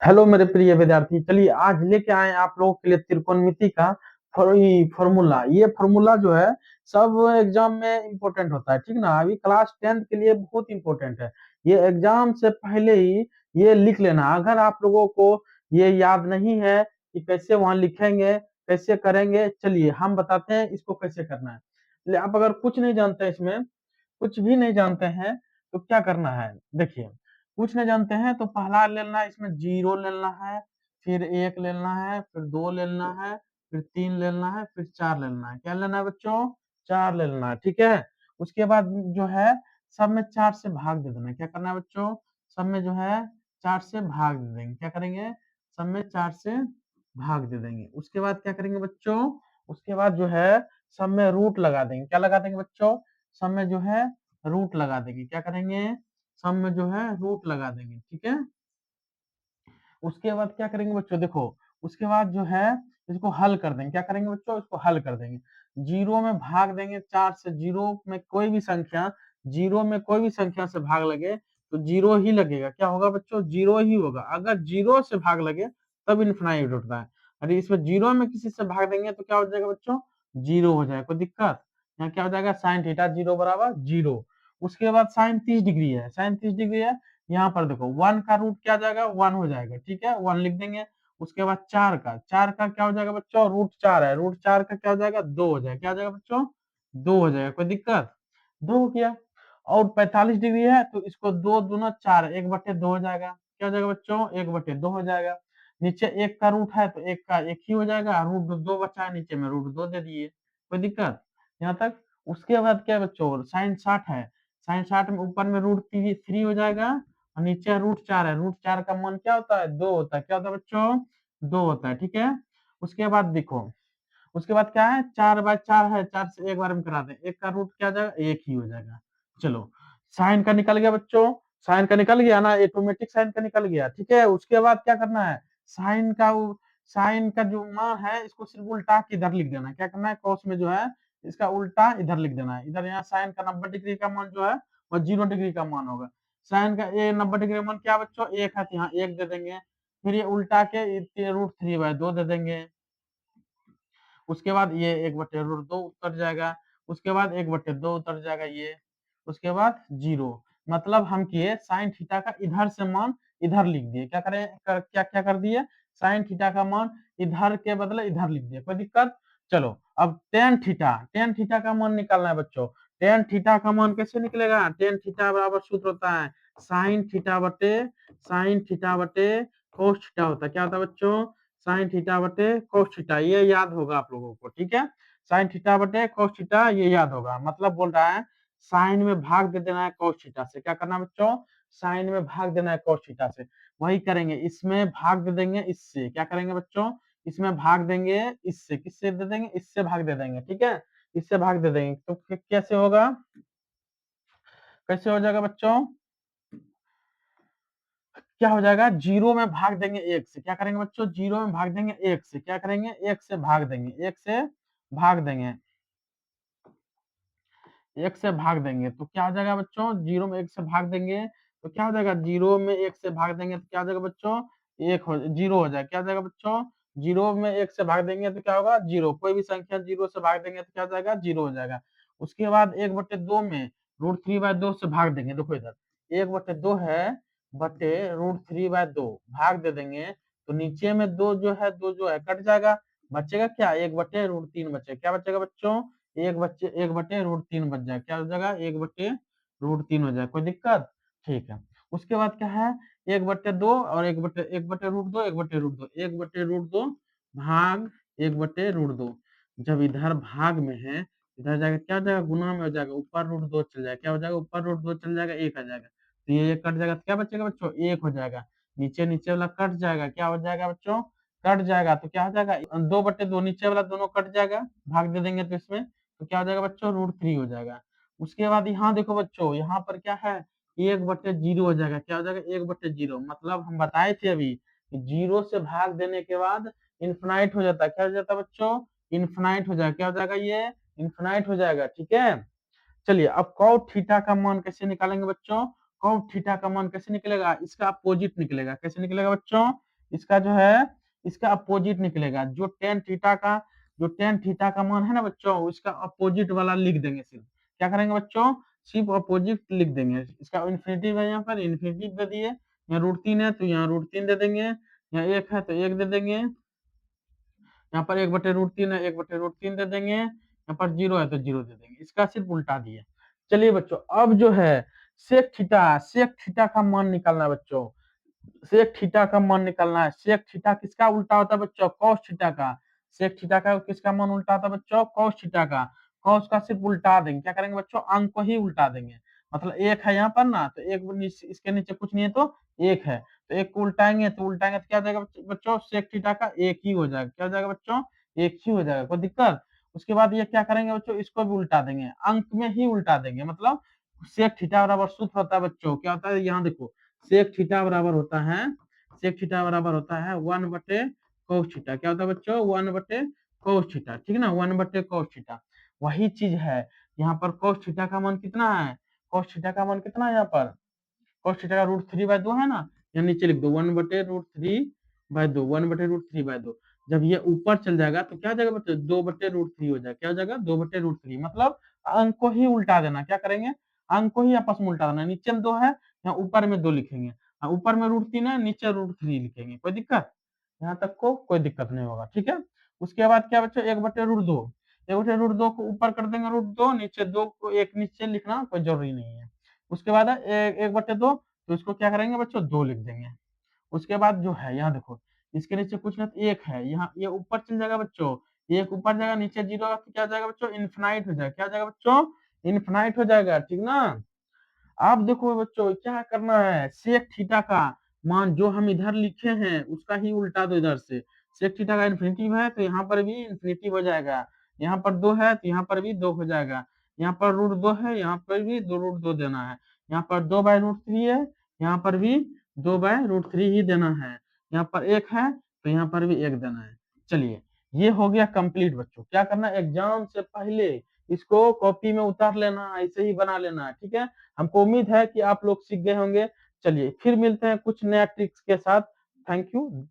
Hello मेरे प्रिय विद्यार्थी, चलिए आज लेके आए आप लोगों के लिए त्रिकोणमिति का फॉर्मूला। ये फॉर्मूला जो है सब एग्जाम में इम्पोर्टेंट होता है, ठीक ना। अभी क्लास 10th के लिए बहुत इम्पोर्टेंट है। ये एग्जाम से पहले ही ये लिख लेना। अगर आप लोगों को ये याद नहीं है कि कैसे वहां लिखेंगे, कैसे करेंगे, चलिए हम बताते हैं इसको कैसे करना है। चलिए, आप अगर कुछ नहीं जानते हैं, इसमें कुछ भी नहीं जानते हैं तो क्या करना है। देखिए, कुछ नहीं जानते हैं तो पहला लेना है, इसमें जीरो लेना है, फिर एक लेना है, फिर दो लेना है, फिर तीन लेना है, फिर चार लेना है। क्या लेना है बच्चों? चार लेना है, ठीक है। उसके बाद जो है सब में चार से भाग दे देना है। क्या करना है बच्चों? सब में जो है चार से भाग दे देंगे। क्या करेंगे? सब में चार से भाग दे देंगे। उसके बाद क्या करेंगे बच्चों? उसके बाद जो है सब में रूट लगा देंगे। क्या लगा देंगे बच्चों? सब में जो है रूट लगा देंगे। क्या करेंगे? सब में जो है रूट लगा देंगे, ठीक है। उसके बाद क्या करेंगे बच्चों? देखो, उसके बाद जो है इसको हल कर देंगे। क्या करेंगे बच्चों? इसको हल कर देंगे। जीरो में भाग देंगे चार से। जीरो में कोई भी संख्या से भाग लगे तो जीरो ही लगेगा। क्या होगा बच्चों? जीरो ही होगा। अगर जीरो से भाग लगे तब इन्फिनाइट होता है। अरे इसमें जीरो में किसी से भाग देंगे तो क्या हो जाएगा बच्चों? जीरो हो जाएगा। कोई दिक्कत? यहाँ क्या हो जाएगा? साइन थीटा जीरो बराबर जीरो। उसके बाद साइन 30 डिग्री है। साइन 30 डिग्री है। यहाँ पर देखो, वन का रूट क्या आ जाएगा? वन हो जाएगा, ठीक है, वन लिख देंगे। उसके बाद चार का क्या हो जाएगा बच्चों? रूट चार है। रूट चार का क्या हो जाएगा? दो हो जाएगा। क्या हो जाएगा बच्चों? दो हो जाएगा। कोई दिक्कत? दो हो गया। और 45 डिग्री है तो इसको दो दूना चार, एक बटे दो हो जाएगा। क्या हो जाएगा बच्चों? एक बटे दो हो जाएगा। नीचे एक का रूट है तो एक का एक ही हो जाएगा। रूट दो बचा है नीचे में, रूट दो दे दिए। कोई दिक्कत यहाँ तक? उसके बाद क्या है बच्चों? साइन 60 है। साइन 60 में ऊपर में रूट थ्री हो जाएगा और नीचे रूट चार है। रूट चार का मान क्या होता है? दो होता है। क्या होता है बच्चों? दो होता है, ठीक है। उसके बाद देखो, उसके बाद क्या है? चार बाय चार है, चार से एक बार में करा दें, एक का रूट क्या आ जाएगा? एक ही हो जाएगा। चलो, साइन का निकल गया बच्चों। साइन का निकल गया ना, ऑटोमेटिक साइन का निकल गया, ठीक है। उसके बाद क्या करना है? साइन का जो मान है इसको सिर्फ उल्टा के इधर लिख देना है। क्या करना है? cos में जो है इसका उल्टा इधर लिख देना है। इधर यहाँ साइन का 90 डिग्री का मान जो है वो 0 डिग्री का मान होगा। साइन का ये 90 डिग्री का मान क्या बच्चों? एक है तो यहाँ एक दे देंगे। फिर ये उल्टा के रूट थ्री बाय दो दे देंगे। उसके बाद ये एक बटे रूट दो उतर जाएगा। उसके बाद एक बटे दो उतर जाएगा ये। उसके बाद जीरो। मतलब हम किए साइन थीटा का इधर से मान इधर लिख दिए। क्या क्या कर दिए? साइन थीटा का मान इधर के बदले इधर लिख दिए। कोई दिक्कत? चलो, अब टेन थीटा का मान निकालना है बच्चों। टेन थीटा का मान कैसे निकलेगा? टेन थीटा बराबर सूत्र होता है साइन थीटा बटे कोस थीटा होता है। क्या होता है बच्चों? साइन थीटा बटे कोस थीटा। ये याद होगा आप लोगों को, ठीक है। साइन थीटा बटे कोस थीटा ये याद होगा। मतलब बोल रहा है साइन में भाग दे देना है कोस थीटा से। क्या करना है बच्चों? साइन में भाग देना है कोस थीटा से। वही करेंगे, इसमें भाग दे देंगे इससे। क्या करेंगे बच्चों? इसमें भाग देंगे इससे। किससे दे देंगे? इससे भाग दे देंगे, ठीक है। इससे भाग दे देंगे तो कैसे होगा? कैसे हो जाएगा बच्चों? क्या हो जाएगा? जीरो में भाग देंगे एक से। क्या करेंगे बच्चों? जीरो में भाग देंगे एक से। क्या करेंगे? एक से भाग देंगे। एक से भाग देंगे तो क्या हो जाएगा बच्चों? जीरो में एक से भाग देंगे तो क्या हो जाएगा? जीरो में एक से भाग देंगे तो क्या हो जाएगा बच्चों? जीरो हो जाएगा। क्या हो जाएगा बच्चों? जीरो में एक से भाग देंगे तो क्या होगा? जीरो। कोई भी संख्या जीरो से भाग देंगे तो क्या हो जाएगा? जीरो हो जाएगा। उसके बाद एक बटे दो में रूट थ्री बाय दो से भाग देंगे। देखो इधर एक बटे दो है, बटे रूट थ्री बाय दो भाग दे देंगे तो नीचे में दो जो है कट जाएगा। बचेगा क्या? एक बटे रूट तीन बचेगा। क्या बचेगा बच्चों? एक बटे रूट तीन बच जाए। क्या हो जाएगा? एक बटे रूट तीन हो जाए। कोई दिक्कत? ठीक है। उसके बाद क्या है? एक बटे दो और एक बटे रूट दो, एक बटे रूट दो भाग एक बटे रूट दो। जब इधर भाग में है, इधर जाएगा क्या हो जाएगा? गुना में हो जाएगा। ऊपर रूट दो चल जाएगा। क्या हो जाएगा? ऊपर रूट दो चल जाएगा, एक आ जाएगा। तो ये कट जाएगा तो क्या बचेगा बच्चों? एक हो जाएगा। नीचे नीचे वाला कट जाएगा। क्या हो जाएगा बच्चों? कट जाएगा तो क्या हो जाएगा? दो बटे दो नीचे वाला दोनों कट जाएगा। भाग दे देंगे तो इसमें तो क्या हो जाएगा बच्चों? रूट थ्री हो जाएगा। उसके बाद यहाँ देखो बच्चों, यहाँ पर क्या है? एक बटे जीरो हो जाएगा। क्या हो जाएगा? एक बटे जीरो। मतलब हम बताए थे अभी कि जीरो से भाग देने के बाद इन्फिनाइट हो जाता है। क्या हो जाता है बच्चों? इन्फिनाइट हो जाएगा। क्या हो जाएगा? ये इन्फिनाइट हो जाएगा, ठीक है। चलिए, अब कॉट थीटा का मान कैसे निकालेंगे बच्चों? कॉट थीटा का मान कैसे निकलेगा? इसका अपोजिट निकलेगा। कैसे निकलेगा बच्चों? इसका जो है इसका अपोजिट निकलेगा। जो टेन थीटा का मान है ना बच्चों, उसका अपोजिट वाला लिख देंगे सिर्फ। क्या करेंगे बच्चों, सिर्फ अपोजिट लिख देंगे। इसका इन्फिनिटी है, यहाँ पर इन्फिनिटी दे दिए, यहाँ √3 है तो यहाँ √3 दे देंगे, यहाँ 1 है तो 1 दे देंगे, यहाँ पर 1/√3 है, 1/√3 दे देंगे, यहाँ पर 0 है तो 0 दे देंगे। इसका सिर्फ उल्टा दिए। चलिए बच्चों, अब जो है सेक थीटा का मान निकालना है बच्चों। सेक थीटा का मान निकालना है। सेक थीटा किसका उल्टा होता है बच्चों, कॉस थीटा का। सेक थीटा का किसका मान उल्टा होता है बच्चों, कॉस थीटा का। कॉस का सिर्फ उल्टा देंगे। क्या करेंगे बच्चों, अंक को ही उल्टा देंगे। मतलब 1 है यहाँ पर ना, तो इसके नीचे कुछ नहीं है तो 1 है, तो 1 को उल्टाएंगे तो क्या हो जाएगा बच्चों, सेक थीटा का 1 ही हो जाएगा। क्या हो जाएगा बच्चों, 1 ही हो जाएगा, कोई दिक्कत। उसके बाद ये क्या करेंगे बच्चों, इसको भी उल्टा देंगे, अंक में ही उल्टा देंगे। मतलब सेक थीटा बराबर सूत्र होता है बच्चों, क्या होता है, यहाँ देखो, सेक थीटा बराबर होता है, सेक थीटा बराबर होता है 1/cos थीटा। क्या होता है बच्चों, 1/cos थीटा, ठीक है ना, 1/cos थीटा। वही चीज है यहाँ पर। cos थीटा का मान कितना है, cos थीटा का मान कितना है यहाँ पर, cos थीटा का √3/2 है ना, यहाँ नीचे लिख दो 1/√3/2, 1/√3/2। जब ये ऊपर चल जाएगा तो क्या हो जाएगा बच्चों, 2/√3 हो जाएगा। क्या हो जाएगा, 2/√3। मतलब अंक को ही उल्टा देना। क्या करेंगे, अंक को ही आपस में उल्टा देना। नीचे में 2 है, यहाँ ऊपर में 2 लिखेंगे। ऊपर में √3 है, नीचे √3 लिखेंगे। कोई दिक्कत, यहाँ तक को कोई दिक्कत नहीं होगा, ठीक है। उसके बाद क्या बच्चों, 1/√2, 1/√2 को ऊपर कर देंगे √2, नीचे 2 को एक नीचे लिखना कोई जरूरी नहीं है। उसके बाद 1/2, तो इसको क्या करेंगे बच्चों, 2 लिख देंगे। उसके बाद जो है यहाँ देखो, इसके नीचे कुछ ना, 1 है, यहाँ ये ऊपर चल जाएगा बच्चों, 1 ऊपर जाएगा, नीचे 0 तो क्या हो जाएगा बच्चों, इनफिनाइट हो जाएगा। क्या हो जाएगा बच्चों, इनफिनाइट हो जाएगा, ठीक ना। अब देखो बच्चों क्या करना है, सेक थीटा का मान जो हम इधर लिखे हैं उसका ही उल्टा दो इधर से। सेक थीटा का इन्फिनिटी है तो यहाँ पर भी इन्फिनिटी हो जाएगा, यहाँ पर 2 है तो यहाँ पर भी 2 हो जाएगा, यहाँ पर √2 है, यहाँ पर भी 2 √2 देना है, यहाँ पर 2/√3 है, यहाँ पर भी 2/√3 ही देना है, यहाँ पर 1 है तो यहाँ पर भी 1 देना है। चलिए, ये हो गया कंप्लीट बच्चों। क्या करना है, एग्जाम से पहले इसको कॉपी में उतार लेना, ऐसे ही बना लेना, ठीक है। हमको उम्मीद है कि आप लोग सीख गए होंगे। चलिए फिर मिलते हैं कुछ नया ट्रिक्स के साथ। Thank you. जय